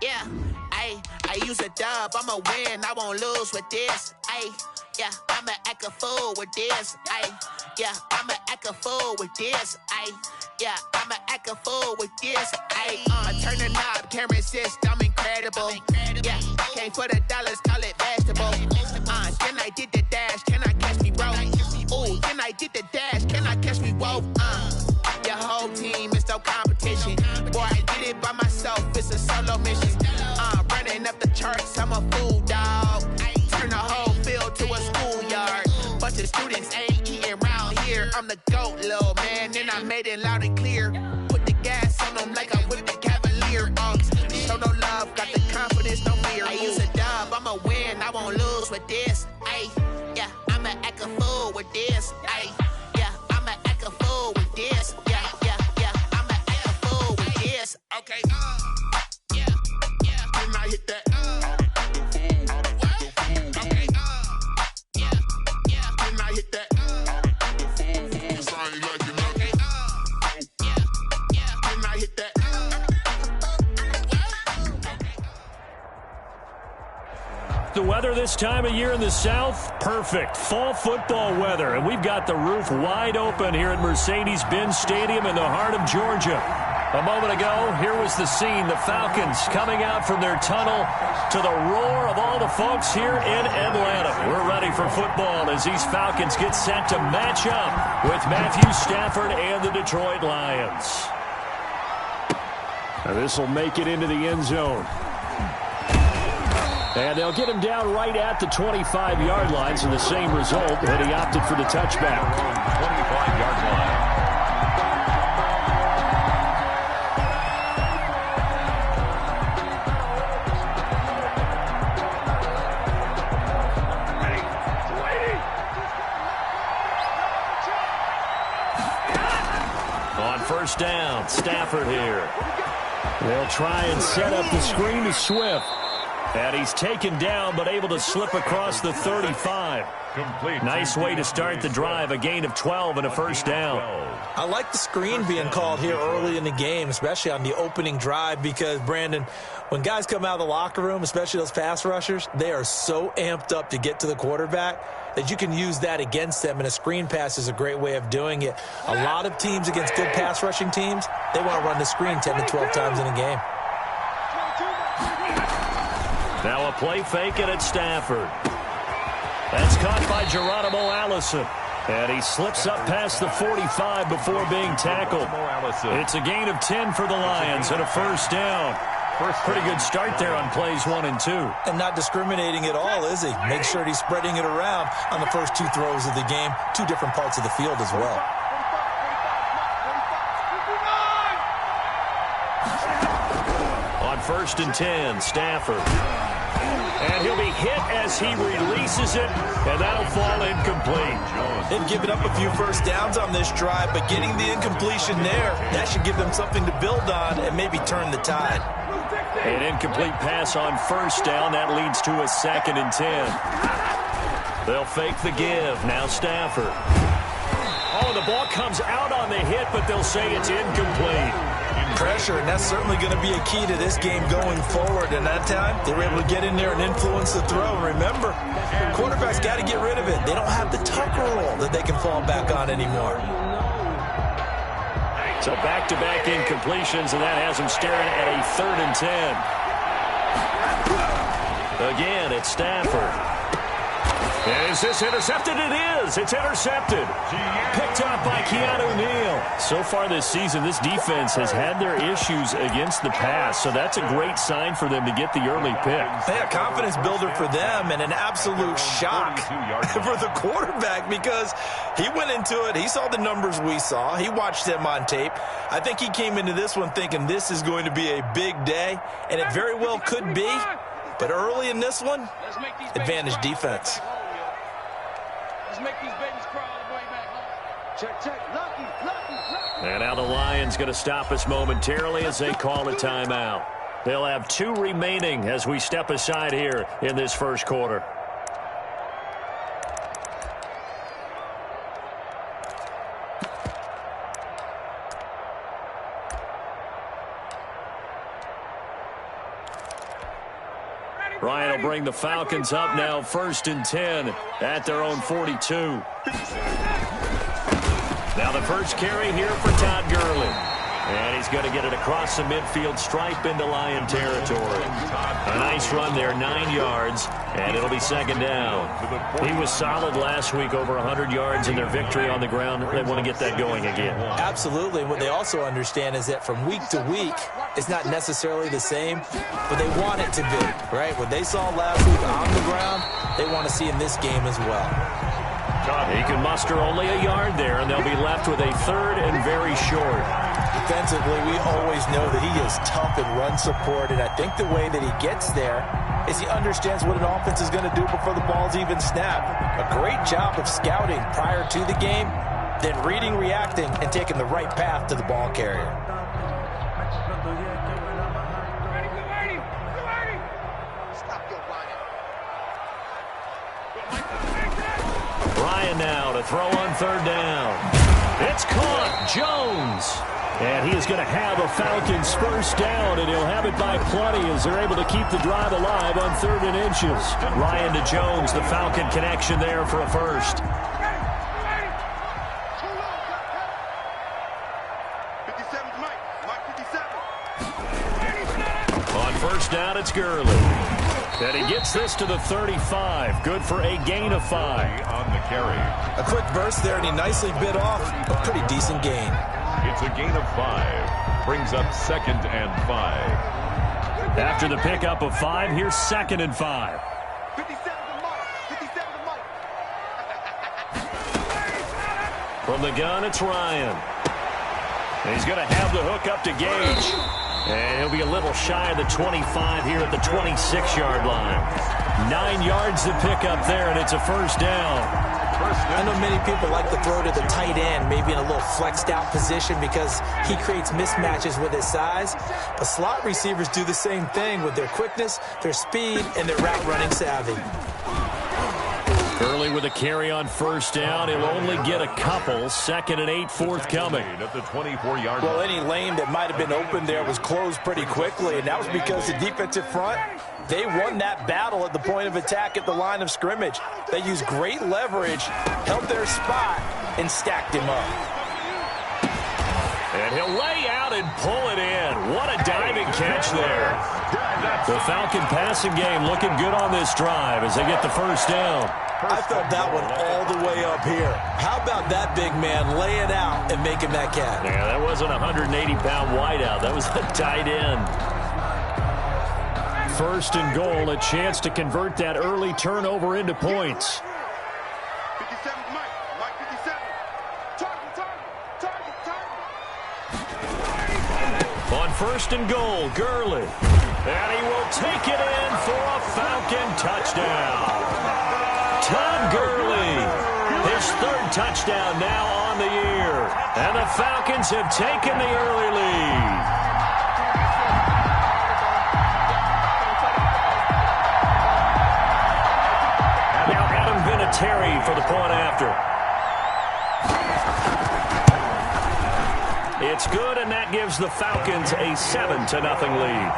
Yeah, I use a dub, I'ma win, I won't lose with this. Yeah, I'ma act a fool with this. Yeah, I'ma act a fool with this. Yeah, I'ma act a fool with this. I turn the knob, can't resist, I'm incredible. Yeah, came for the dollars, call it vegetable. Then I did the dash, can I catch me, bro? Ooh, then I did the dash, can I catch me, whoa? Your whole team is no competition. Boy, I did it by myself, it's a solo mission. Running up the charts, I'm a fool, dog. Turn the whole field to a schoolyard. Bunch of students ain't eating round here. I'm the GOAT, little man, and I made it loud and clear. Put the gas on them like I'm with the Cavalier. Show no love, got the confidence, no fear. I use a dub, I'ma win, I won't lose with this. Yeah, I'ma act a fool with this. Yeah, I'ma act a fool with this. Yeah, I'ma act a fool with this. Okay, yeah, can I hit that? The weather this time of year in the South, perfect. Fall football weather, and we've got the roof wide open here at Mercedes-Benz Stadium in the heart of Georgia. A moment ago, here was the scene. The Falcons coming out from their tunnel to the roar of all the folks here in Atlanta. We're ready for football as these Falcons get set to match up with Matthew Stafford and the Detroit Lions. Now this will make it into the end zone. And they'll get him down right at the 25-yard line, so the same result, but he opted for the touchback. 25-yard line. On first down, Stafford here. They'll try and set up the screen to Swift. And he's taken down, but able to slip across the 35. Nice way to start the drive, a gain of 12 and a first down. I like the screen being called here early in the game, especially on the opening drive, because, Brandon, when guys come out of the locker room, especially those pass rushers, they are so amped up to get to the quarterback that you can use that against them, and a screen pass is a great way of doing it. A lot of teams against good pass rushing teams, they want to run the screen 10 to 12 times in a game. Now a play fake it at Stafford. That's caught by Geronimo Allison. And he slips up past the 45 before being tackled. It's a gain of 10 for the Lions and a first down. Pretty good start there on plays 1 and 2. And not discriminating at all, is he? Make sure he's spreading it around on the first 2 throws of the game. 2 different parts of the field as well. On first and 10, Stafford. And he'll be hit as he releases it, and that'll fall incomplete. They've given up a few first downs on this drive, but getting the incompletion there, that should give them something to build on and maybe turn the tide. An incomplete pass on first down. That leads to a 2nd and 10. They'll fake the give. Now Stafford. Oh, the ball comes out on the hit, but they'll say it's incomplete. Pressure, and that's certainly going to be a key to this game going forward. And that time, they were able to get in there and influence the throw. Remember, quarterbacks got to get rid of it. They don't have the tucker roll that they can fall back on anymore. So back-to-back incompletions, and that has them staring at a 3rd and 10. Again, it's Stafford. And is this intercepted? It is. It's intercepted. Picked up by Keanu Neal. So far this season, this defense has had their issues against the pass, so that's a great sign for them to get the early pick. Yeah, confidence builder for them and an absolute shock for the quarterback because he went into it. He saw the numbers we saw. He watched them on tape. I think he came into this one thinking this is going to be a big day, and it very well could be. But early in this one, advantage defense. Make these babies crawl all the way back home. Check. Lucky. And now the Lions going to stop us momentarily as they call a timeout. They'll have 2 remaining as we step aside here in this first quarter. Ryan will bring the Falcons up now 1st and 10 at their own 42. Now the first carry here for Todd Gurley. And he's going to get it across the midfield stripe into Lion territory. A nice run there, 9 yards, and it'll be 2nd down. He was solid last week, over 100 yards in their victory on the ground. They want to get that going again. Absolutely. What they also understand is that from week to week, it's not necessarily the same, but they want it to be, right? What they saw last week on the ground, they want to see in this game as well. He can muster only a yard there, and they'll be left with a 3rd and very short. Defensively, we always know that he is tough in run support, and I think the way that he gets there is he understands what an offense is going to do before the ball's even snapped. A great job of scouting prior to the game, then reading, reacting, and taking the right path to the ball carrier. Ryan now to throw on 3rd down. It's caught. Jones. And he is going to have a Falcons first down, and he'll have it by plenty as they're able to keep the drive alive on 3rd and inches. Ryan to Jones, the Falcon connection there for a first. 57's Mike 57. On 1st down, it's Gurley. And he gets this to the 35. Good for a gain of 5. On the carry. A quick burst there, and he nicely bit off a pretty decent gain. It's a gain of 5. Brings up 2nd and 5. After the pickup of 5, here's 2nd and 5. 57's Mike. 57's Mike. From the gun, it's Ryan. And he's going to have the hook up to Gage. And he'll be a little shy of the 25 here at the 26-yard line. 9 yards to pick up there, and it's a first down. I know many people like to throw to the tight end, maybe in a little flexed out position because he creates mismatches with his size. But slot receivers do the same thing with their quickness, their speed, and their route running savvy. Gurley with a carry on 1st down. He'll only get a couple. 2nd and 8 forthcoming. At the 24-yard Well, line. any lane that might have been open there was closed pretty quickly, and that was because the defensive front, they won that battle at the point of attack at the line of scrimmage. They used great leverage, held their spot, and stacked him up. And he'll lay out and pull it in. What a diving catch there. The Falcon passing game looking good on this drive as they get the first down. I felt that one all the way up here. How about that big man laying out and making that catch? Yeah, that wasn't a 180-pound wideout. That was a tight end. 1st and goal, a chance to convert that early turnover into points. 57's Mike 57. Target. On 1st and goal, Gurley. And he will take it in for a Falcon touchdown. Todd Gurley, his 3rd touchdown now on the year. And the Falcons have taken the early lead. Now Adam Vinatieri for the point after. It's good, and that gives the Falcons a 7-0 lead.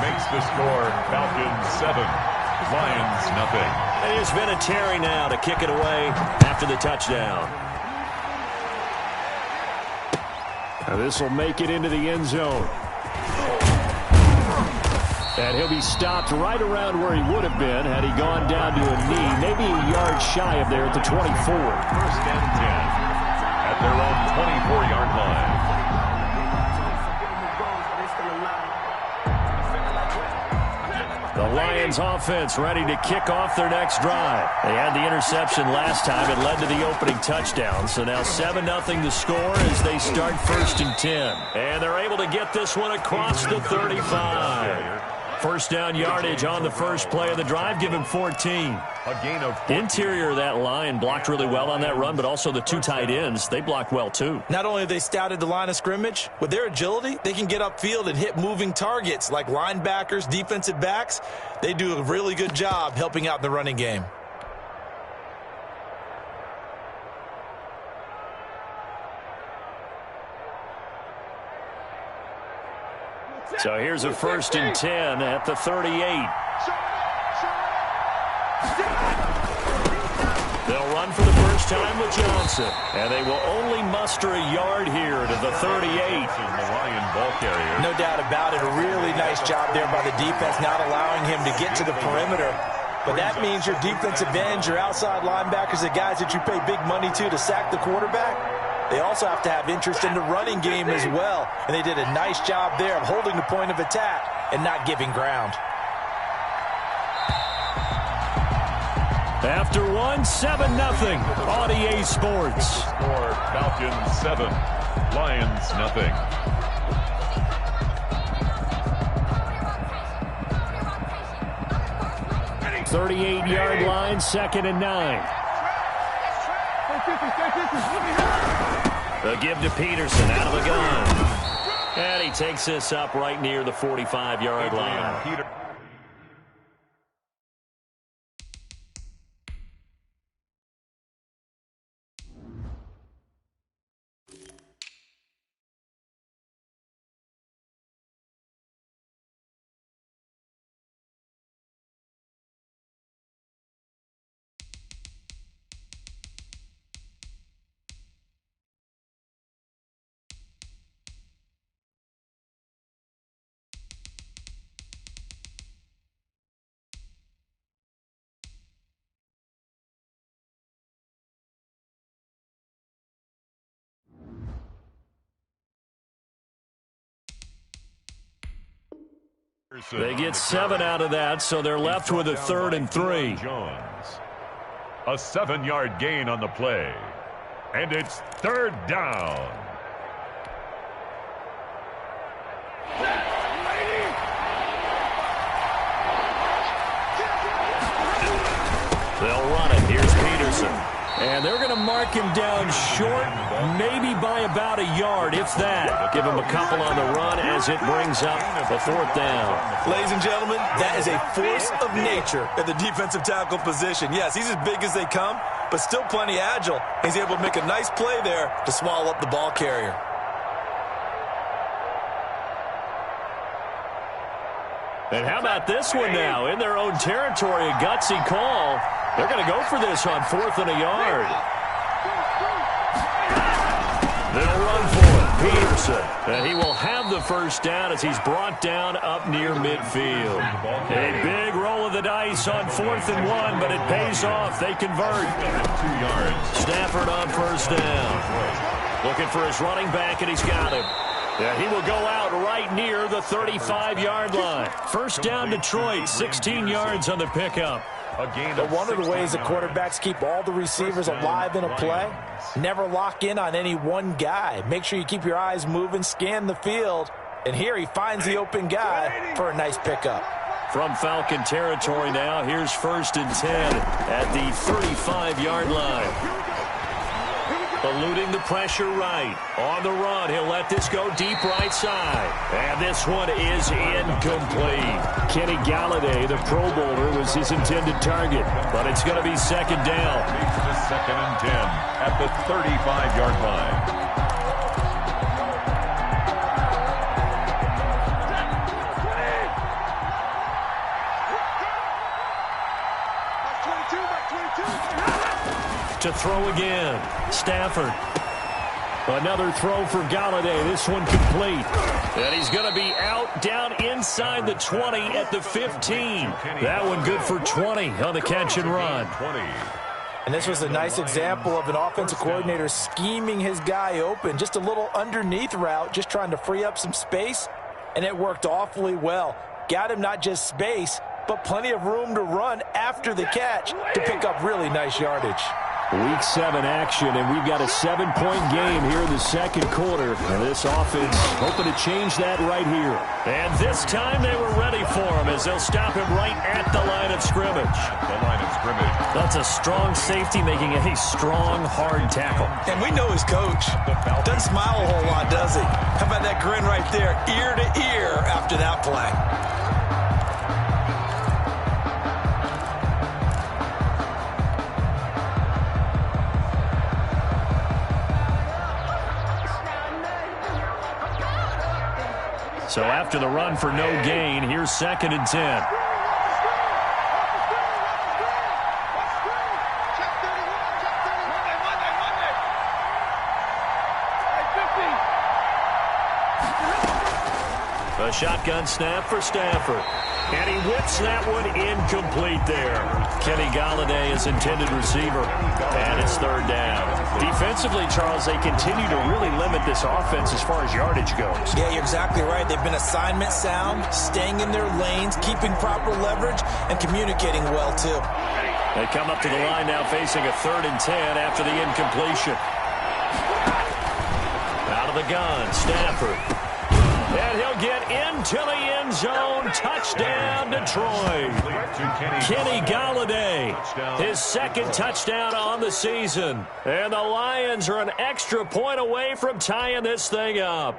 Makes the score Falcons 7, Lions nothing. And here's Vinatieri now to kick it away after the touchdown. Now this will make it into the end zone. And he'll be stopped right around where he would have been had he gone down to a knee, maybe a yard shy of there at the 24. 1st and 10 at their own 24-yard line. The Lions offense ready to kick off their next drive. They had the interception last time. It led to the opening touchdown. So now 7-0 the score as they start 1st and 10. And they're able to get this one across the 35. First down yardage on the first play of the drive. Give him 14. A gain of 14. Interior of that line blocked really well on that run, but also the 2 tight ends, they blocked well too. Not only have they scouted the line of scrimmage, with their agility, they can get upfield and hit moving targets like linebackers, defensive backs. They do a really good job helping out in the running game. So here's a 1st and 10 at the 38. They'll run for the first time with Johnson, and they will only muster a yard here to the 38. The Lion ball carrier. No doubt about it. A really nice job there by the defense, not allowing him to get to the perimeter. But that means your defensive ends, your outside linebackers, the guys that you pay big money to sack the quarterback, they also have to have interest in the running game as well. And they did a nice job there of holding the point of attack and not giving ground. After 7-0 on EA Sports. Score Falcons 7, Lions nothing. .38-yard line, 2nd and 9. The give to Peterson out of the gun. And he takes this up right near the 45-yard line. They get 7 out of that, so they're left with a 3rd and 3. Jones. A 7-yard gain on the play. And it's 3rd down. They'll run it. Here's Peterson. And they're going to mark him down short, maybe by about a yard, if that. Give him a couple on the run as it brings up the 4th down. Ladies and gentlemen, that is a force of nature at the defensive tackle position. Yes, he's as big as they come, but still plenty agile. He's able to make a nice play there to swallow up the ball carrier. And how about this one now? In their own territory, a gutsy call. They're going to go for this on 4th and a yard. They'll run for it. Peterson. And he will have the first down as he's brought down up near midfield. A big roll of the dice on 4th and 1, but it pays off. They convert. 2 yards. Stafford on 1st down. Looking for his running back, and he's got him. Yeah, he will go out right near the 35-yard line. First down, Detroit, 16 yards on the pickup. But one of the ways the quarterbacks keep all the receivers alive in a play, never lock in on any one guy. Make sure you keep your eyes moving, scan the field, and here he finds the open guy for a nice pickup. From Falcon territory now, here's 1st and 10 at the 35-yard line. Eluding the pressure right. On the run, he'll let this go deep right side. And this one is incomplete. Kenny Galladay, the Pro Bowler, was his intended target. But it's going to be 2nd down. Makes the 2nd and 10 at the 35-yard line. To throw again. Stafford. Another throw for Galladay. This one complete. And he's going to be out down inside the 20 at the 15. That one good for 20 on the catch and run. And this was a nice example of an offensive coordinator scheming his guy open. Just a little underneath route, just trying to free up some space. And it worked awfully well. Got him not just space, but plenty of room to run after the catch to pick up really nice yardage. Week 7 action, and we've got a 7-point game here in the 2nd quarter. And this offense hoping to change that right here. And this time they were ready for him as they'll stop him right at the line of scrimmage. The line of scrimmage. That's a strong safety making a strong, hard tackle. And we know his coach. Doesn't smile a whole lot, does he? How about that grin right there, ear to ear after that play? So after the run for no gain, here's 2nd and 10. A shotgun snap for Stafford. And he whips that one incomplete there. Kenny Golladay is intended receiver. And it's 3rd down. Defensively, Charles, they continue to really limit this offense as far as yardage goes. Yeah, you're exactly right. They've been assignment sound, staying in their lanes, keeping proper leverage, and communicating well, too. They come up to the line now facing a 3rd and 10 after the incompletion. Out of the gun, Stafford. And he'll get into the end zone. Touchdown, Detroit. Kenny Golladay, his 2nd touchdown on the season. And the Lions are an extra point away from tying this thing up.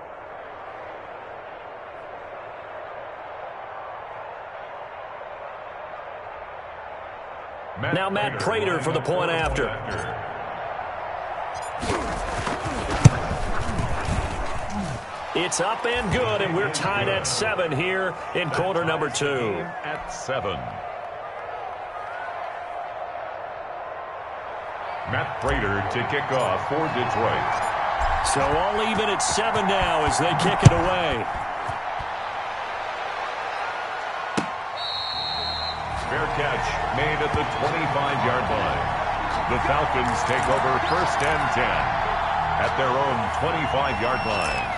Now Matt Prater for the point after. It's up and good, and we're tied at 7 here in quarter number 2. At 7. Matt Prater to kick off for Detroit. So all even at 7 now as they kick it away. Fair catch made at the 25-yard line. The Falcons take over 1st and 10 at their own 25-yard line.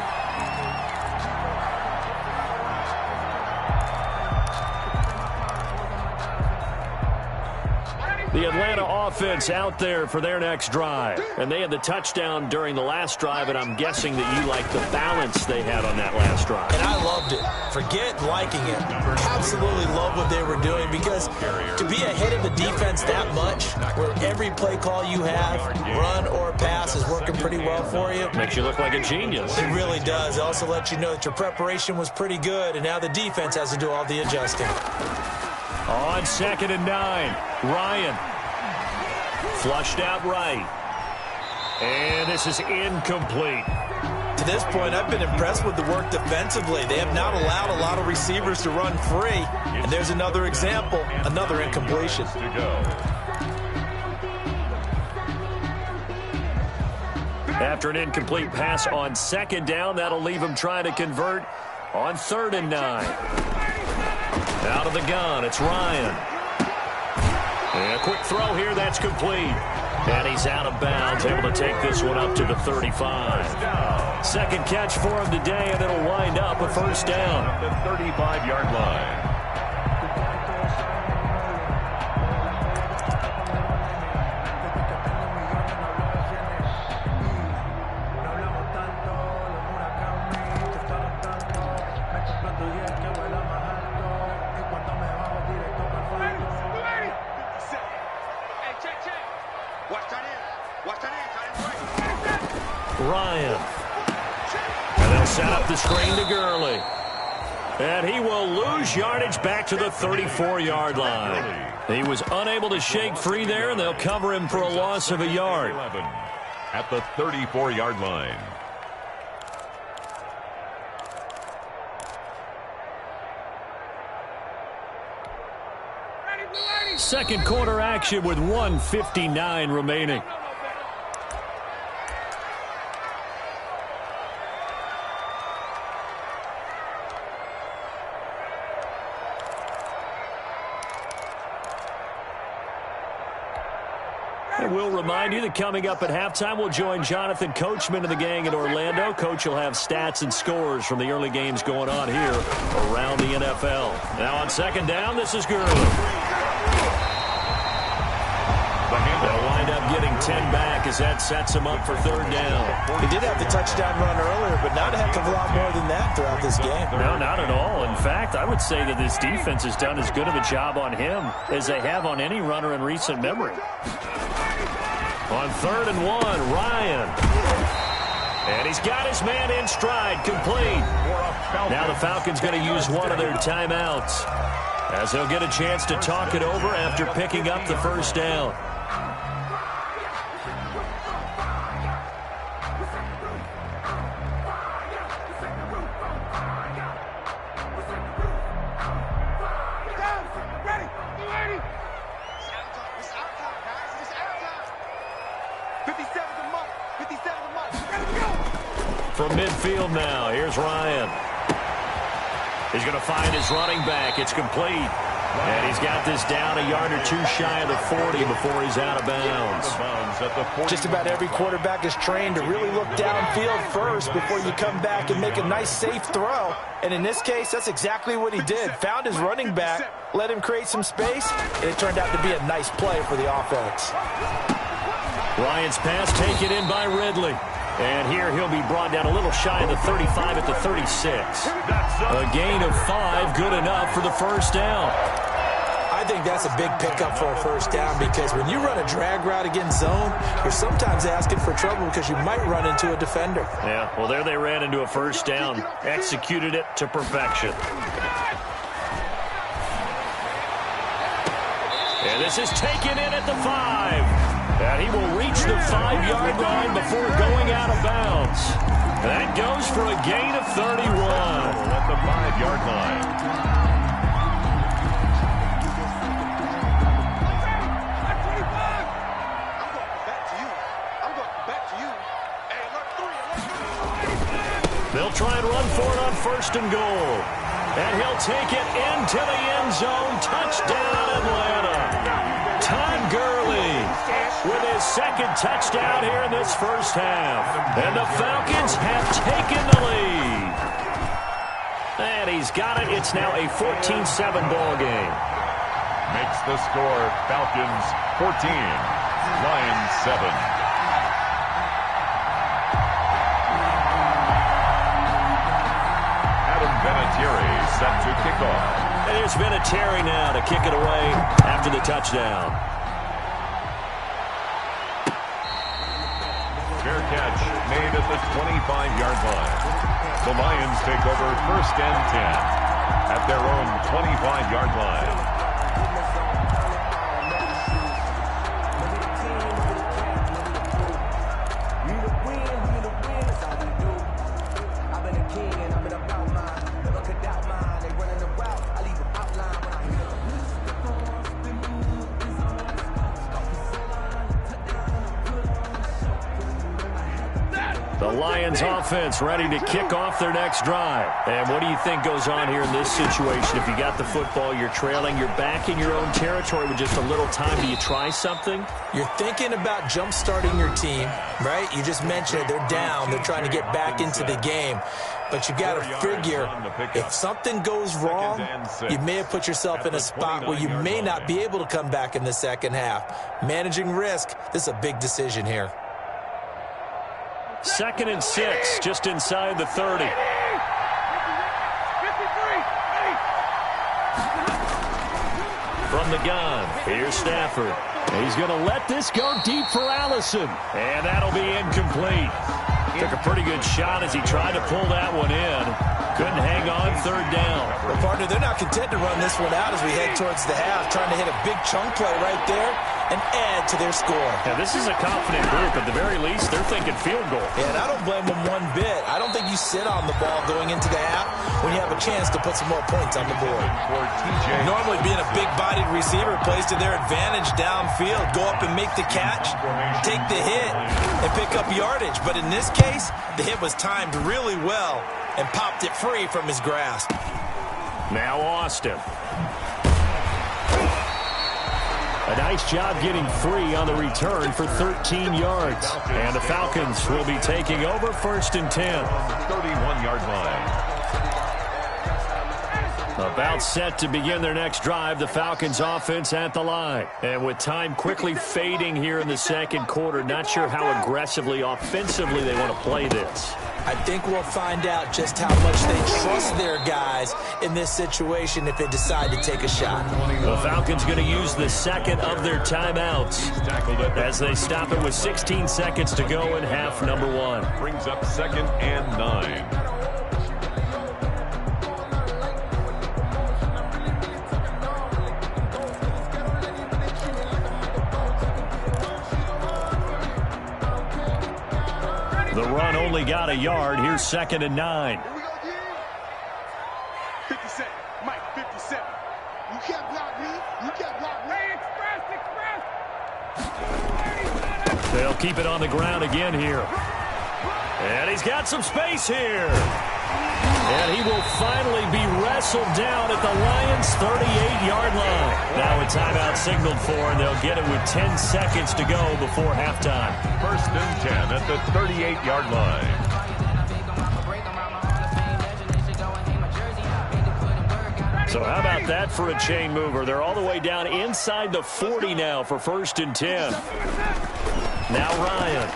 The Atlanta offense out there for their next drive. And they had the touchdown during the last drive, and I'm guessing that you like the balance they had on that last drive. And I loved it. Forget liking it. Absolutely love what they were doing, because to be ahead of the defense that much, where every play call you have, run or pass, is working pretty well for you. Makes you look like a genius. It really does. It also lets you know that your preparation was pretty good, and now the defense has to do all the adjusting. On 2nd and 9, Ryan. Flushed out right. And this is incomplete. To this point, I've been impressed with the work defensively. They have not allowed a lot of receivers to run free. And there's another example, another incompletion. After an incomplete pass on 2nd down, that'll leave him trying to convert on 3rd and 9. Out of the gun, it's Ryan. And a quick throw here, that's complete. And he's out of bounds, able to take this one up to the 35. 2nd catch for him today, and it'll wind up a 1st down. At the 35-yard line. Ryan. And they'll set up the screen to Gurley. And he will lose yardage back to the 34-yard line. He was unable to shake free there, and they'll cover him for a loss of a yard. At the 34-yard line. Second quarter action with 1:59 remaining. And we'll remind you that coming up at halftime, we'll join Jonathan Coachman of the gang in Orlando. Coach will have stats and scores from the early games going on here around the NFL. Now on 2nd down, this is Gurley. They'll wind up getting 10 back as that sets him up for 3rd down. He did have the touchdown run earlier, but not a heck of a lot more than that throughout this game. No, not at all. In fact, I would say that this defense has done as good of a job on him as they have on any runner in recent memory. On 3rd and 1, Ryan. And he's got his man in stride, complete. Now the Falcons going to use one of their timeouts, as they'll get a chance to talk it over after picking up the 1st down. from midfield now. Here's Ryan. He's going to find his running back. It's complete. And he's got this down a yard or two shy of the 40 before he's out of bounds. Just about every quarterback is trained to really look downfield first before you come back and make a nice, safe throw. And in this case, that's exactly what he did. Found his running back, let him create some space, and it turned out to be a nice play for the offense. Ryan's pass taken in by Ridley. And here he'll be brought down a little shy of the 35 at the 36. A gain of 5, good enough for the first down. I think that's a big pickup for a first down because when you run a drag route against zone, you're sometimes asking for trouble because you might run into a defender. Yeah, well, there they ran into a first down. Executed it to perfection. And this is taken in at the 5. And he will reach the 5-yard line before going out of bounds. That goes for a gain of 31. At the 5-yard line. They'll try and run for it on 1st and goal. And he'll take it into the end zone. Touchdown, Atlanta. Todd Gurley with his second touchdown here in this first half. And the Falcons have taken the lead. And he's got it. It's now a 14-7 ball game. Makes the score Falcons 14, Lions 7. Vinatieri set to kick off. And here's Vinatieri now to kick it away after the touchdown. Fair catch made at the 25-yard line. The Lions take over 1st and 10 at their own 25-yard line. The Lions offense ready to kick off their next drive. And what do you think goes on here in this situation? If you got the football, you're trailing, you're back in your own territory with just a little time. Do you try something? You're thinking about jump-starting your team, right? You just mentioned it. They're down. They're trying to get back into the game. But you got to figure if something goes wrong, you may have put yourself in a spot where you may not be able to come back in the second half. Managing risk, this is a big decision here. 2nd and 6, just inside the 30. From the gun, here's Stafford. He's going to let this go deep for Allison. And that'll be incomplete. Took a pretty good shot as he tried to pull that one in. Couldn't hang on 3rd down. Well, partner, they're not content to run this one out as we head towards the half, trying to hit a big chunk play right there and add to their score. Now, this is a confident group. At the very least, they're thinking field goal. Yeah, and I don't blame them one bit. I don't think you sit on the ball going into the half when you have a chance to put some more points on the board. Normally, being a big-bodied receiver plays to their advantage downfield. Go up and make the catch, take the hit, and pick up yardage. But in this case, the hit was timed really well and popped it free from his grasp. Now Austin. A nice job getting 3 on the return for 13 yards. And the Falcons will be taking over 1st and 10. 31-yard line. About set to begin their next drive, the Falcons offense at the line. And with time quickly fading here in the second quarter, not sure how aggressively, offensively they want to play this. I think we'll find out just how much they trust their guys in this situation if they decide to take a shot. The Falcons going to use the second of their timeouts as they stop it with 16 seconds to go in half number 1. Brings up 2nd and 9. The run only got a yard. Here's 2nd and 9. 57. Mike, 57. You can't block me. You can't block me. Hey, express. They'll keep it on the ground again here. And he's got some space here. And he will finally be wrestled down at the Lions' 38-yard line. Now a timeout signaled for, and they'll get it with 10 seconds to go before halftime. 1st and 10 at the 38-yard line. So how about that for a chain mover? They're all the way down inside the 40 now for 1st and 10. Now Ryan.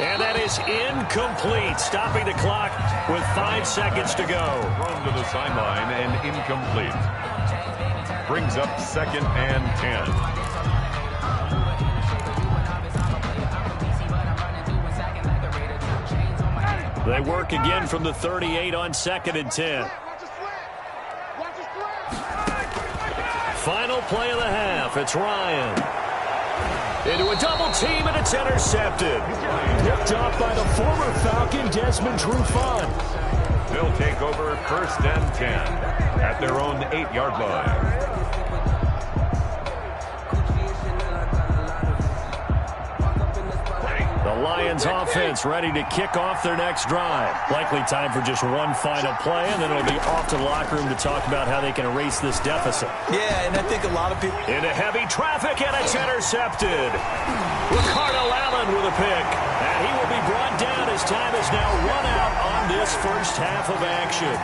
And that is incomplete, stopping the clock with 5 seconds to go. Thrown to the sideline and incomplete. Brings up 2nd and 10. They work again from the 38 on 2nd and 10. Final play of the half. It's Ryan. Into a double team, and it's intercepted. Picked off by the former Falcon, Desmond Trufant. They'll take over 1st and 10 at their own 8-yard line. The Lions offense ready to kick off their next drive. Likely time for just one final play, and then it'll be off to the locker room to talk about how they can erase this deficit. Yeah, and I think a lot of people... Into heavy traffic, and it's intercepted. Ricardo Allen with a pick. And he will be brought down as time is now run out on this first half of action.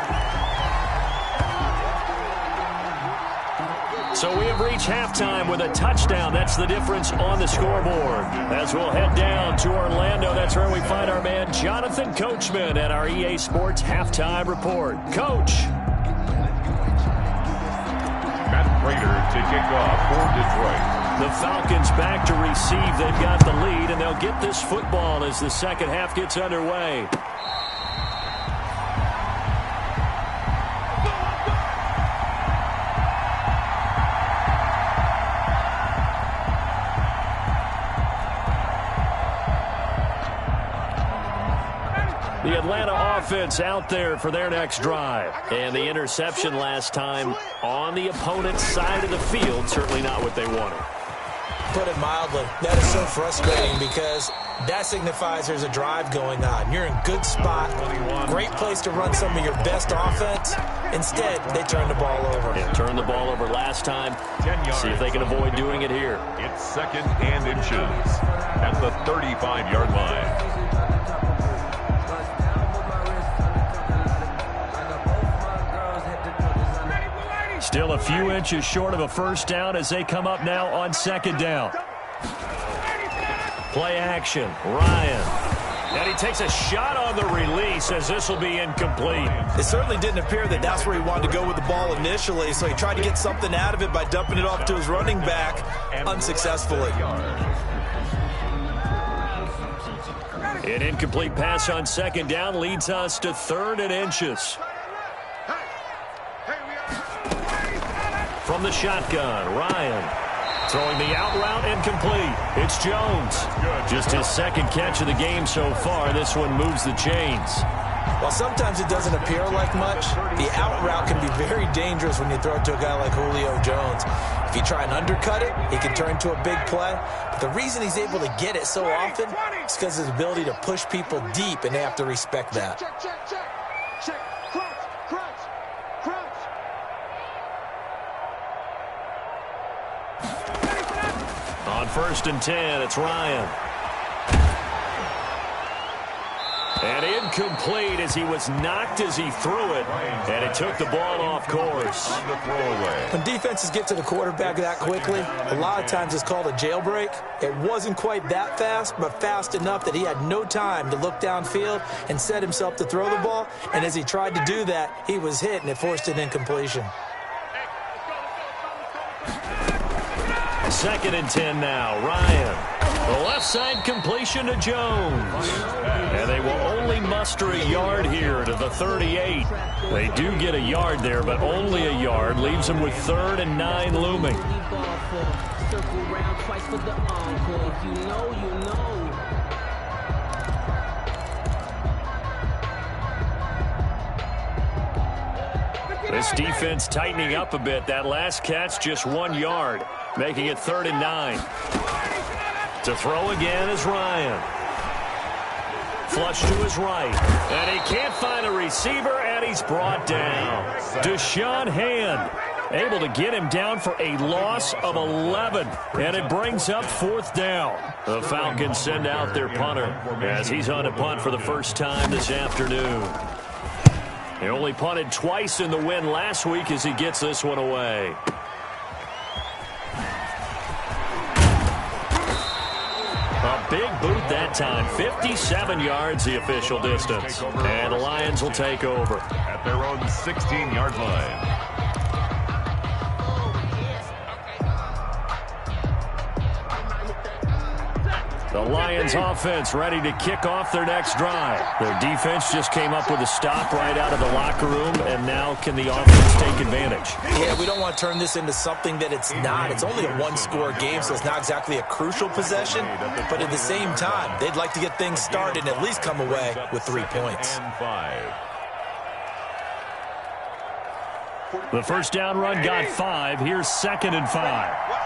So we have reached halftime with a touchdown. That's the difference on the scoreboard. As we'll head down to Orlando, that's where we find our man Jonathan Coachman at our EA Sports Halftime Report. Coach. Matt Prater to kick off for Detroit. The Falcons back to receive. They've got the lead, and they'll get this football as the second half gets underway. The Atlanta offense out there for their next drive. And the interception last time on the opponent's side of the field, certainly not what they wanted. Put it mildly, that is so frustrating because that signifies there's a drive going on. You're in good spot, great place to run some of your best offense. Instead, they turn the ball over. Yeah, turned the ball over last time. 10 yards. See if they can avoid doing it here. It's 2nd and inches at the 35-yard line. Still a few inches short of a first down as they come up now on 2nd down. Play action, Ryan. And he takes a shot on the release as this will be incomplete. It certainly didn't appear that that's where he wanted to go with the ball initially, so he tried to get something out of it by dumping it off to his running back unsuccessfully. An incomplete pass on 2nd down leads us to 3rd and inches. From the shotgun, Ryan throwing the out route incomplete. It's Jones. Just his 2nd catch of the game so far. This one moves the chains. While sometimes it doesn't appear like much, the out route can be very dangerous when you throw it to a guy like Julio Jones. If you try and undercut it, he can turn into a big play. But the reason he's able to get it so often is because of his ability to push people deep, and they have to respect that. On 1st and 10, it's Ryan. And incomplete as he was knocked as he threw it, and it took the ball off course. When defenses get to the quarterback that quickly, a lot of times it's called a jailbreak. It wasn't quite that fast, but fast enough that he had no time to look downfield and set himself to throw the ball. And as he tried to do that, he was hit, and it forced an incompletion. 2nd and 10 now, Ryan. The left side completion to Jones. And they will only muster a yard here to the 38. They do get a yard there, but only a yard. Leaves them with 3rd and 9 looming. This defense tightening up a bit. That last catch, just 1 yard, making it 3rd and 9. To throw again is Ryan. Flush to his right. And he can't find a receiver, and he's brought down. Deshaun Hand able to get him down for a loss of 11. And it brings up 4th down. The Falcons send out their punter as he's on to punt for the first time this afternoon. He only punted twice in the win last week as he gets this one away. A big boot that time. 57 yards the official distance. And the Lions will take over at their own 16-yard line. The Lions offense ready to kick off their next drive. Their defense just came up with a stop right out of the locker room, and now can the offense take advantage? Yeah, we don't want to turn this into something that it's not. It's only a one-score game, so it's not exactly a crucial possession. But at the same time, they'd like to get things started and at least come away with 3 points. The first down run got 5. Here's 2nd and 5.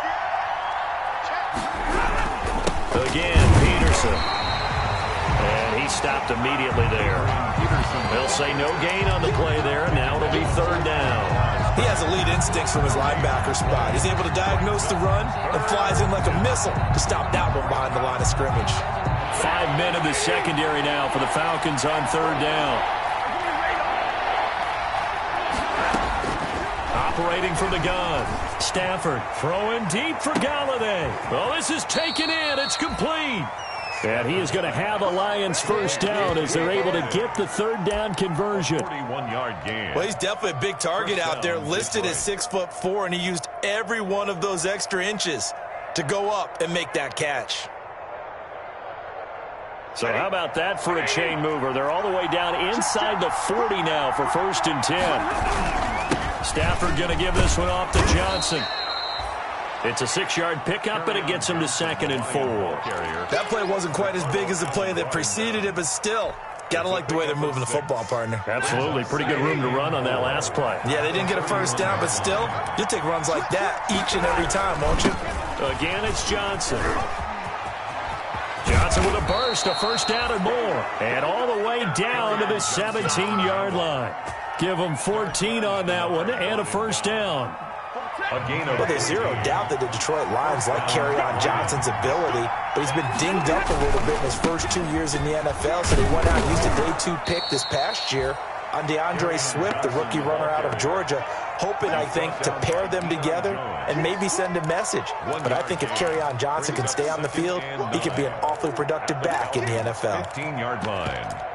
Again, Peterson. And he stopped immediately there. They'll say no gain on the play there, and now it'll be 3rd down. He has elite instincts from his linebacker spot. He's able to diagnose the run and flies in like a missile to stop that one behind the line of scrimmage. 5 men in the secondary now for the Falcons on 3rd down. Operating from the gun. Stafford throwing deep for Galladay. Well, this is taken in. It's complete. And he is going to have a Lions first down as they're able to get the 3rd down conversion. 41-yard gain. Well, he's definitely a big target out there, listed at 6'4", and he used every one of those extra inches to go up and make that catch. So how about that for a chain mover? They're all the way down inside the 40 now for 1st and 10. Stafford going to give this one off to Johnson. It's a 6-yard pickup, and it gets him to 2nd and 4. That play wasn't quite as big as the play that preceded it, but still, got to like the way they're moving the football, partner. Absolutely. Pretty good room to run on that last play. Yeah, they didn't get a first down, but still, you'll take runs like that each and every time, won't you? Again, it's Johnson. Johnson with a burst, a first down and more. And all the way down to the 17-yard line. Give them 14 on that one and a first down. Well, there's zero doubt that the Detroit Lions like Kerryon Johnson's ability, but he's been dinged up a little bit in his first 2 years in the NFL, so they went out and used a day 2 pick this past year on DeAndre Swift, the rookie runner out of Georgia, hoping, I think, to pair them together and maybe send a message. But I think if Kerryon Johnson can stay on the field, he could be an awfully productive back in the NFL. 15-yard line.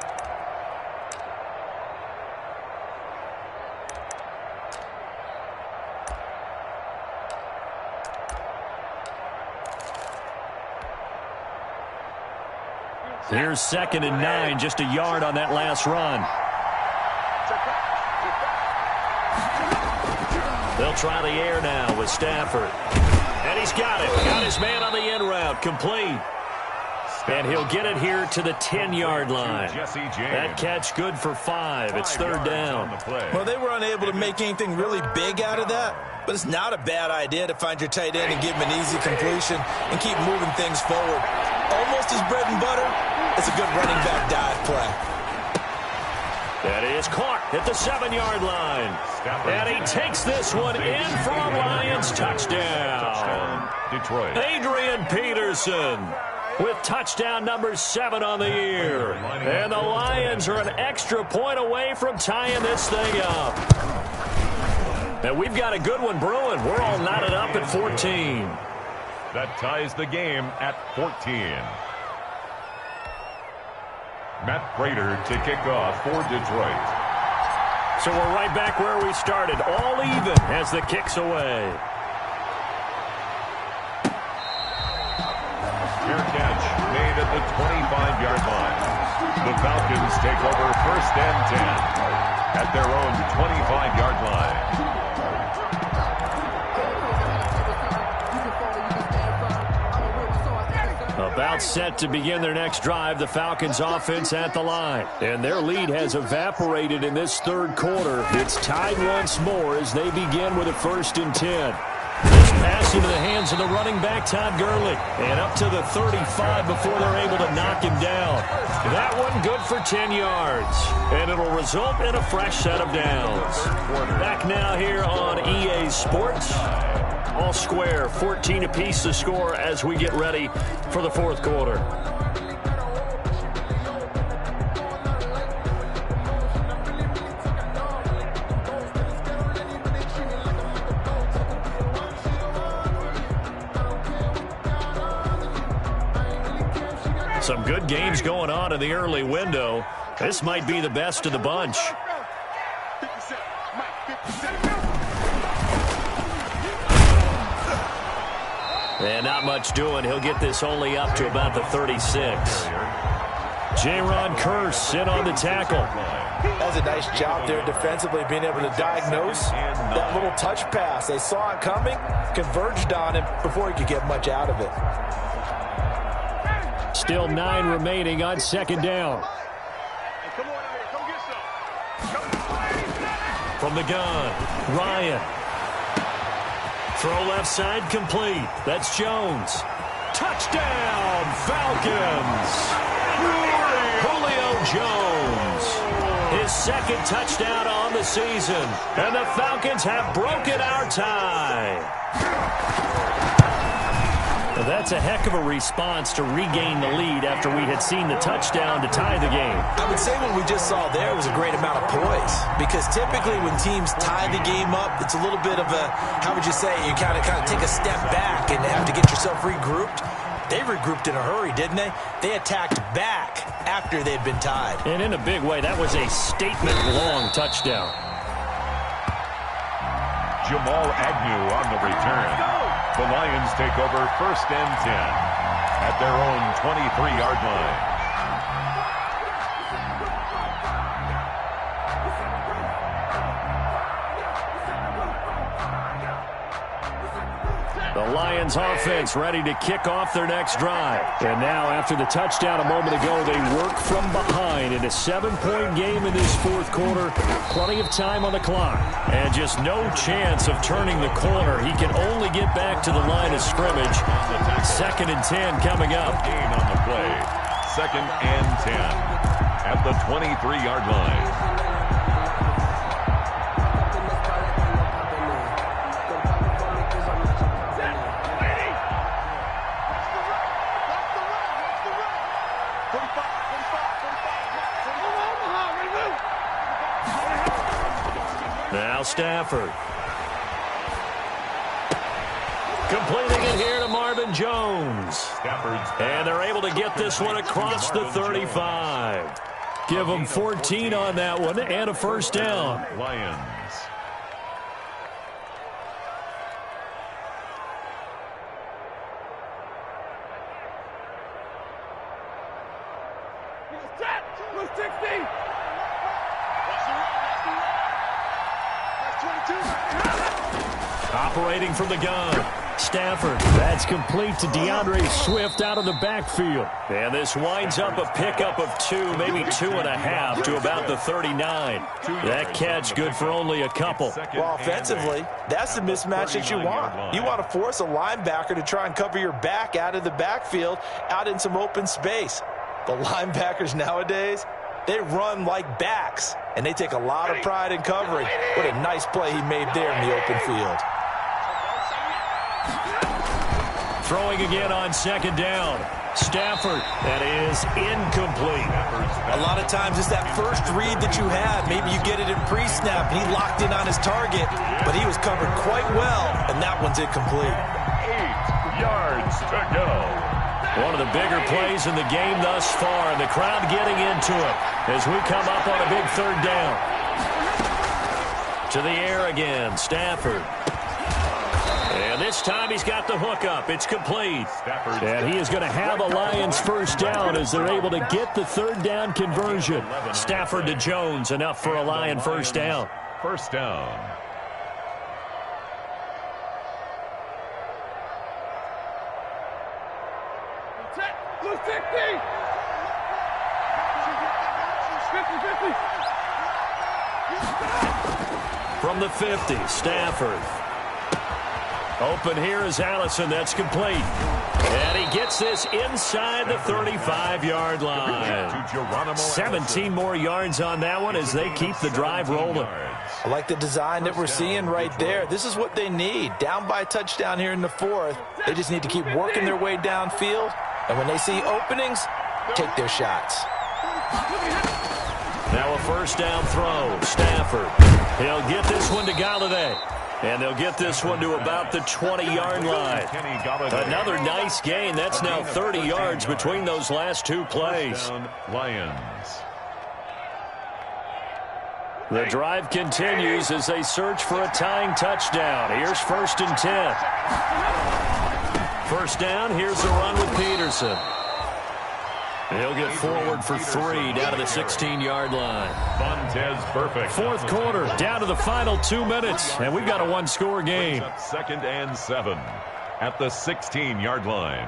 Here's 2nd and 9, just a yard on that last run. They'll try the air now with Stafford. And he's got it. Got his man on the in route. Complete. And he'll get it here to the 10-yard line. That catch good for 5. It's 3rd down. Well, they were unable to make anything really big out of that, but it's not a bad idea to find your tight end and give him an easy completion and keep moving things forward. Almost his bread and butter. It's a good running back dive play. That is caught at the 7-yard line. And he takes this one in for a Lions touchdown. Detroit. Adrian Peterson with touchdown number 7 on the year. And the Lions are an extra point away from tying this thing up. And we've got a good one brewing. We're all knotted up at 14. That ties the game at 14. Matt Prater to kick off for Detroit. So we're right back where we started, all even as the kick's away. Fair catch made at the 25-yard line. The Falcons take over 1st and 10 at their own 25-yard line. About set to begin their next drive, the Falcons offense at the line. And their lead has evaporated in this 3rd quarter. It's tied once more as they begin with a 1st and 10. This pass into the hands of the running back, Todd Gurley. And up to the 35 before they're able to knock him down. That one good for 10 yards. And it'll result in a fresh set of downs. Back now here on EA Sports. All square, 14 apiece to score as we get ready for the fourth quarter. Some good games going on in the early window. This might be the best of the bunch. And not much doing. He'll get this only up to about the 36. J-Ron Curse in on the tackle. That's a nice job there defensively, being able to diagnose that little touch pass. They saw it coming, converged on him before he could get much out of it. Still 9 remaining on second down. From the gun, Ryan. Throw left side complete. That's Jones. Touchdown, Falcons. Julio Jones. His second touchdown on the season. And the Falcons have broken our tie. That's a heck of a response to regain the lead after we had seen the touchdown to tie the game. I would say what we just saw there was a great amount of poise, because typically when teams tie the game up, it's a little bit of a, how would you say, you kind of take a step back and have to get yourself regrouped. They regrouped in a hurry, didn't they? They attacked back after they'd been tied. And in a big way, that was a statement-long touchdown. Jamal Agnew on the return. The Lions take over first and 10 at their own 23-yard line. The Lions offense ready to kick off their next drive. And now after the touchdown a moment ago, they work from behind in a 7-point game in this fourth quarter. Plenty of time on the clock. And just no chance of turning the corner. He can only get back to the line of scrimmage. Second and 10 coming up. Gain on the play. Second and 10 at the 23-yard line. Now Stafford. Completing it here to Marvin Jones. And they're able to get this one across the 35. Give them 14 on that one and a first down. Lions. Operating from the gun. Stafford. That's complete to DeAndre Swift out of the backfield. And this winds up a pickup of 2, maybe 2.5 to about the 39. That catch good for only a couple. Well, offensively, that's the mismatch that you want. You want to force a linebacker to try and cover your back out of the backfield, out in some open space. The linebackers nowadays, they run like backs, and they take a lot of pride in covering. What a nice play he made there in the open field. Throwing again on second down. Stafford. That is incomplete. A lot of times it's that first read that you have. Maybe you get it in pre-snap. He locked in on his target, but he was covered quite well, and that one's incomplete. 8 yards to go. One of the bigger plays in the game thus far, and the crowd getting into it as we come up on a big third down. To the air again, Stafford. And this time he's got the hook up. It's complete. And he is going to have a Lions first down as they're able to get the third down conversion. Stafford to Jones, enough for a Lion first down. First down. From the 50, Stafford. Open here is Allison. That's complete. And he gets this inside the 35-yard line. 17 more yards on that one as they keep the drive rolling. I like the design that we're seeing right there. This is what they need. Down by a touchdown here in the fourth. They just need to keep working their way downfield. And when they see openings, take their shots. Now a first down throw. Stafford. He'll get this one to Galladay. And they'll get this one to about the 20-yard line. Another nice gain. That's now 30 yards between those last two plays. Lions. The drive continues as they search for a tying touchdown. Here's 1st and 10. First down, here's the run with Peterson. He'll get forward for 3 down to the 16-yard line. Montez perfect. Fourth quarter, down to the final 2 minutes, and we've got a one-score game. 2nd and 7 at the 16-yard line.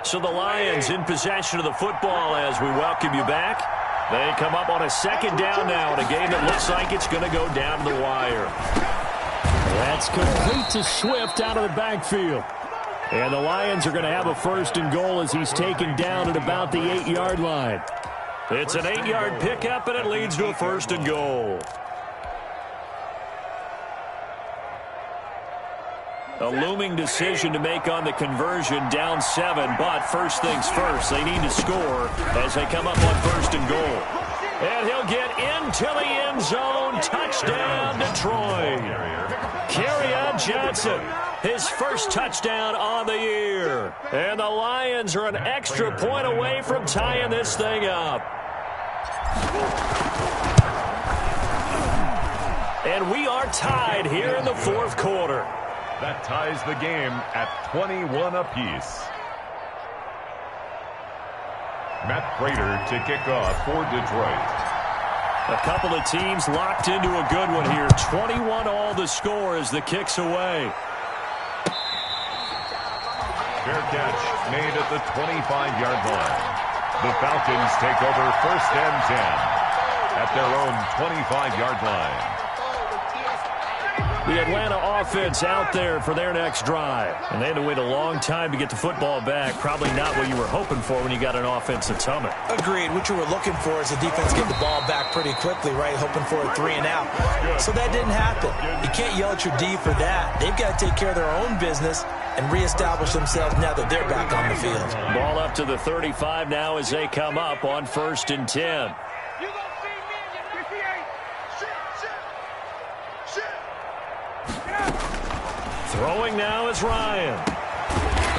So the Lions in possession of the football as we welcome you back. They come up on a second down now in a game that looks like it's going to go down to the wire. That's complete to Swift out of the backfield. And the Lions are going to have a 1st and goal as he's taken down at about the 8-yard line. It's an 8-yard pickup, and it leads to a 1st and goal. A looming decision to make on the conversion, down 7, but first things first, they need to score as they come up on 1st and goal. And he'll get into the end zone. Touchdown, Detroit. Kerryon Johnson, his first touchdown on the year. And the Lions are an extra point away from tying this thing up. And we are tied here in the fourth quarter. That ties the game at 21 apiece. Matt Prater to kick off for Detroit. A couple of teams locked into a good one here. 21-all the score as the kick's away. Fair catch made at the 25-yard line. The Falcons take over 1st and 10 at their own 25-yard line. The Atlanta offense out there for their next drive. And they had to wait a long time to get the football back. Probably not what you were hoping for when you got an offense that's humming. Agreed. What you were looking for is the defense get the ball back pretty quickly, right? Hoping for a 3 and out. So that didn't happen. You can't yell at your D for that. They've got to take care of their own business and reestablish themselves now that they're back on the field. Ball up to the 35 now as they come up on 1st and 10. Throwing now is Ryan.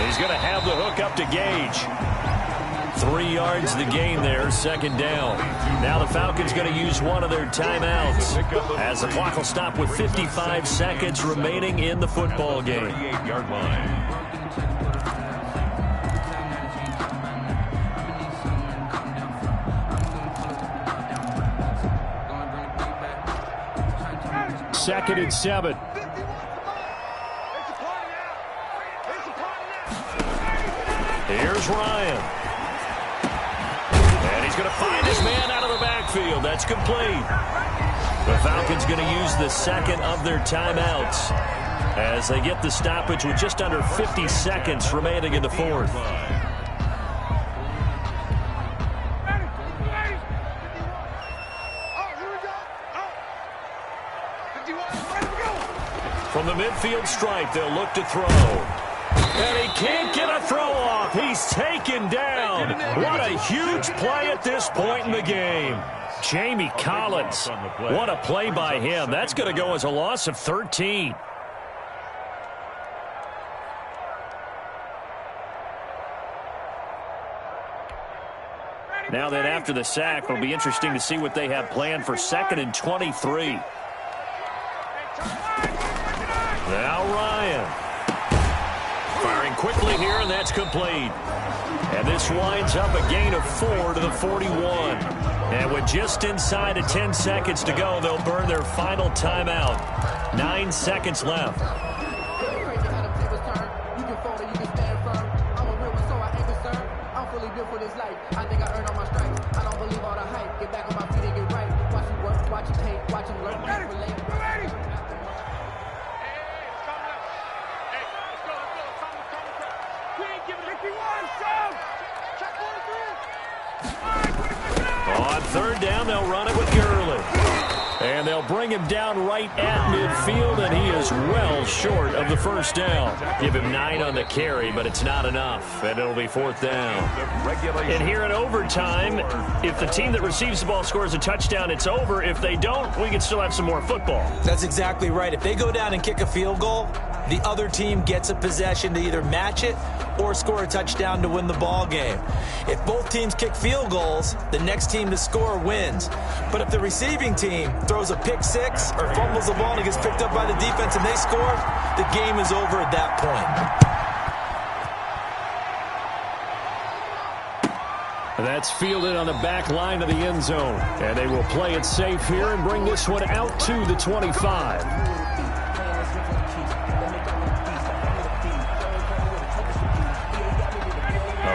He's going to have the hook up to Gage. 3 yards the gain there, 2nd down. Now the Falcons going to use one of their timeouts as the clock will stop with 55 seconds remaining in the football game. 38-yard line. Second and 7. Here's Ryan. And he's going to find his man out of the backfield. That's complete. The Falcons going to use the second of their timeouts as they get the stoppage with just under 50 seconds remaining in the fourth. From the midfield stripe, they'll look to throw. And he can't get a throw off. He's taken down. What a huge play at this point in the game. Jamie Collins. What a play by him. That's going to go as a loss of 13. Now then, after the sack, it'll be interesting to see what they have planned for 2nd and 23. Now Ryan. Firing quickly here, and that's complete. And this winds up a gain of 4 to the 41. And with just inside of 10 seconds to go, they'll burn their final timeout. 9 seconds left. his life. I think I earned all my stripes. I don't believe all the hype. Get back on my feet and get right. Watch him work, watch him hate, watch him learn. On third down, they'll run it with Gurley. And they'll bring him down right at midfield, and he is well short of the first down. Give him 9 on the carry, but it's not enough, and it'll be fourth down. And here in overtime, if the team that receives the ball scores a touchdown, it's over. If they don't, we can still have some more football. That's exactly right. If they go down and kick a field goal, the other team gets a possession to either match it or score a touchdown to win the ball game. If both teams kick field goals, the next team to score wins. But if the receiving team throws a pick six or fumbles the ball and it gets picked up by the defense and they score, the game is over at that point. That's fielded on the back line of the end zone. And they will play it safe here and bring this one out to the 25.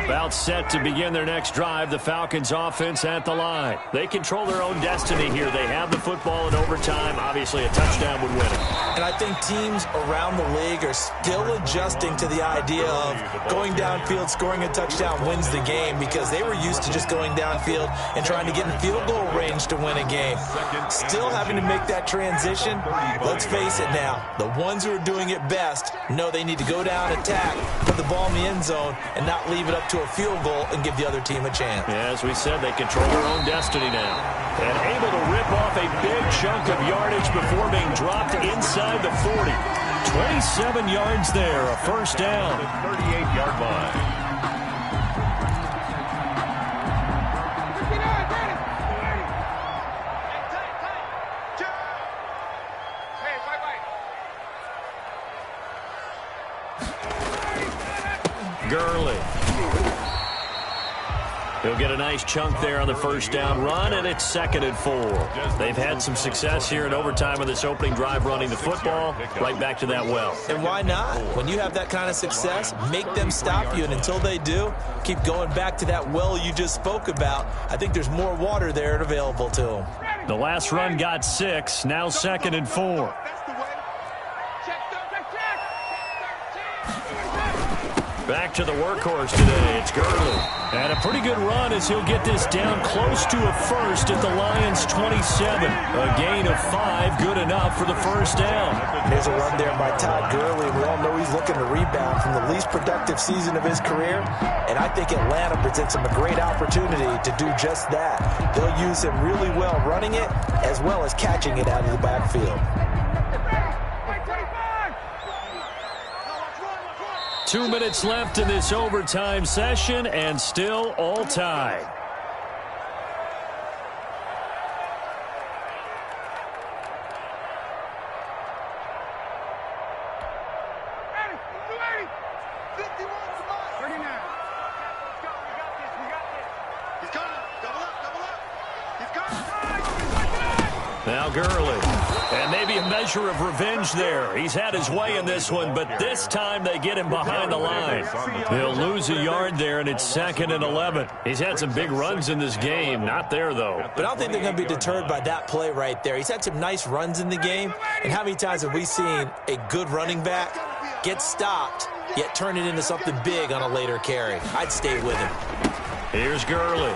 About set to begin their next drive, the Falcons offense at the line. They control their own destiny here. They have the football in overtime. Obviously, a touchdown would win it. And I think teams around the league are still adjusting to the idea of going downfield, scoring a touchdown wins the game, because they were used to just going downfield and trying to get in field goal range to win a game. Still having to make that transition. Let's face it now, the ones who are doing it best know they need to go down, attack, put the ball in the end zone, and not leave it up to a field goal and give the other team a chance. Yeah, as we said, they control their own destiny now. And able to rip off a big chunk of yardage before being dropped inside the 40. 27 yards there, a first down. 38-yard line. Gurley. He'll get a nice chunk there on the first down run, and it's 2nd and 4. They've had some success here in overtime of this opening drive running the football. Right back to that well. And why not? When you have that kind of success, make them stop you, and until they do, keep going back to that well you just spoke about. I think there's more water there available to them. The last run got 6, now 2nd and 4. Back to the workhorse today. It's Gurley. And a pretty good run as he'll get this down close to a first at the Lions' 27. A gain of 5, good enough for the first down. There's a run there by Todd Gurley. We all know he's looking to rebound from the least productive season of his career. And I think Atlanta presents him a great opportunity to do just that. They'll use him really well running it as well as catching it out of the backfield. 2 minutes left in this overtime session, and still all tied. Now Gurley. And maybe a measure of revenge there. He's had his way in this one, but this time they get him behind the line. He'll lose a yard there, and it's 2nd and 11. He's had some big runs in this game. Not there, though. But I don't think they're going to be deterred by that play right there. He's had some nice runs in the game. And how many times have we seen a good running back get stopped, yet turn it into something big on a later carry? I'd stay with him. Here's Gurley.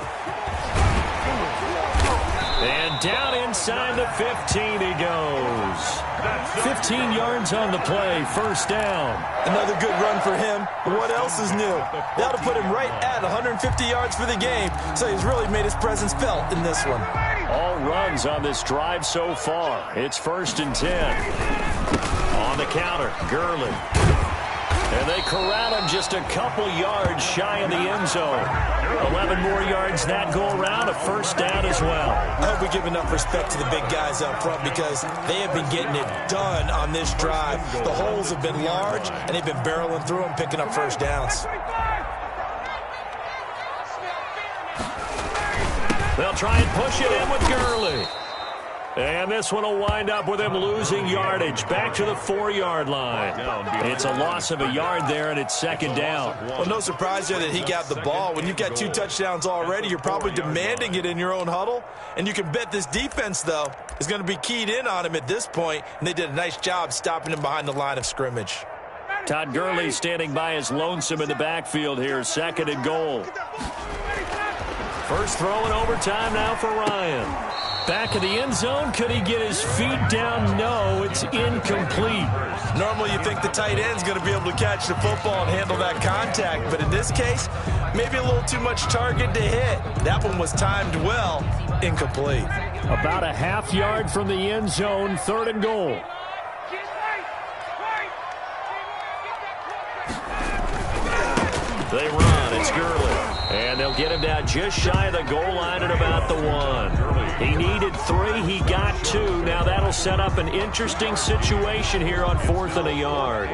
And down inside the 15 he goes. 15 yards on the play, first down. Another good run for him. What else is new? That'll put him right at 150 yards for the game, so he's really made his presence felt in this one. All runs on this drive so far. It's 1st and 10. On the counter, Gurley. And they corral him just a couple yards shy of the end zone. 11 more yards that go around, a first down as well. I hope we give enough respect to the big guys up front, because they have been getting it done on this drive. The holes have been large, and they've been barreling through them, picking up first downs. They'll try and push it in with Gurley. And this one will wind up with him losing yardage back to the 4-yard line. It's a loss of a yard there, and it's second down. Well, no surprise there that he got the ball. When you've got 2 touchdowns already, you're probably demanding it in your own huddle. And you can bet this defense, though, is going to be keyed in on him at this point, and they did a nice job stopping him behind the line of scrimmage. Todd Gurley standing by his lonesome in the backfield here, second and goal. First throw in overtime now for Ryan. Back in the end zone, could he get his feet down? No, it's incomplete. Normally you think the tight end's going to be able to catch the football and handle that contact, but in this case, maybe a little too much target to hit. That one was timed well, incomplete. About a half yard from the end zone, third and goal. They run, it's Gurley. And they'll get him down just shy of the goal line at about the 1. He needed 3, he got 2. Now that'll set up an interesting situation here on 4th and a yard.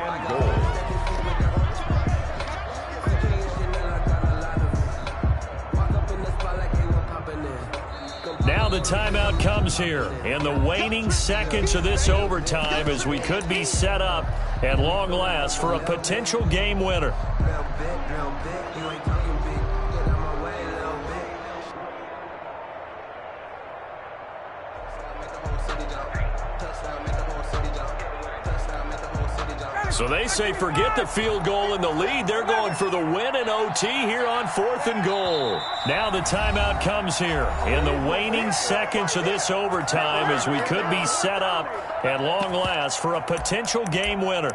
Now the timeout comes here in the waning seconds of this overtime as we could be set up at long last for a potential game winner. So they say forget the field goal in the lead. They're going for the win in OT here on 4th and goal. Now the timeout comes here in the waning seconds of this overtime as we could be set up at long last for a potential game winner.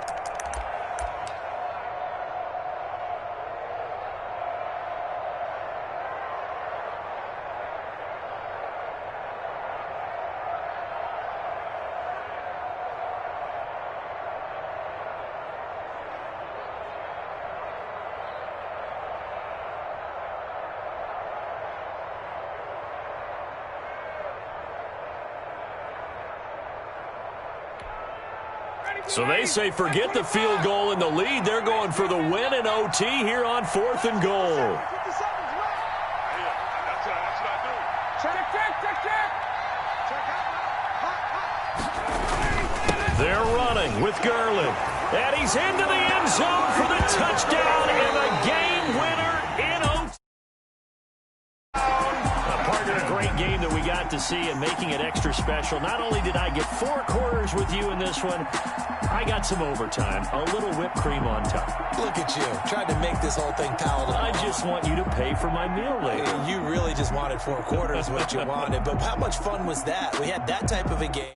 So they say forget the field goal in the lead. They're going for the win in OT here on 4th and goal. They're running with Gurley. And he's into the end zone for the touchdown and the game winner in OT. Part of a great game that we got to see and making it extra special. Not only did I get 4 quarters with you in this one, I got some overtime, a little whipped cream on top. Look at you, trying to make this whole thing palatable. I just want you to pay for my meal later. You really just wanted 4 quarters, what you wanted. But how much fun was that? We had that type of a game.